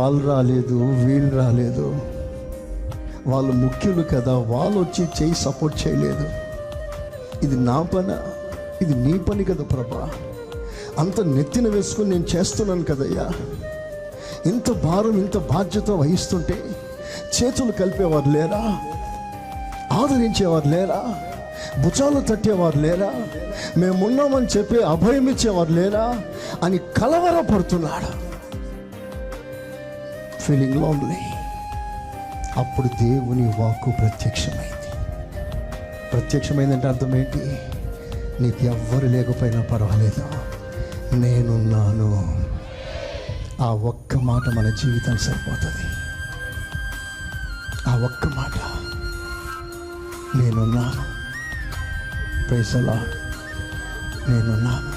వాళ్ళు రాలేదు, వీళ్ళు రాలేదు, వాళ్ళు ముఖ్యులు కదా, వాళ్ళు వచ్చి చేయి సపోర్ట్ చేయలేదు. ఇది నా పని, ఇది నీ పని కదా ప్రభా. అంత నెత్తిన వేసుకుని నేను చేస్తున్నాను కదయ్యా. ఇంత భారం, ఇంత బాధ్యత వహిస్తుంటే చేతులు కలిపేవారు లేరా? ఆదరించేవారు లేరా? భుజాలు తట్టేవారు లేరా? మేమున్నామని చెప్పి అభయం ఇచ్చేవారు లేరా అని కలవరపడుతున్నాడు, ఫీలింగ్ లోన్లీ. అప్పుడు దేవుని వాక్కు ప్రత్యక్షమైందంటే అర్థం ఏంటి? నీకు ఎవ్వరు లేకపోయినా పర్వాలేదు, నేనున్నాను. ఆ ఒక్క మాట మన జీవితం సరిపోతుంది. ఆ ఒక్క మాట, నేనున్నాను. ప్రైజ్ ది లార్డ్, నేనున్నాను.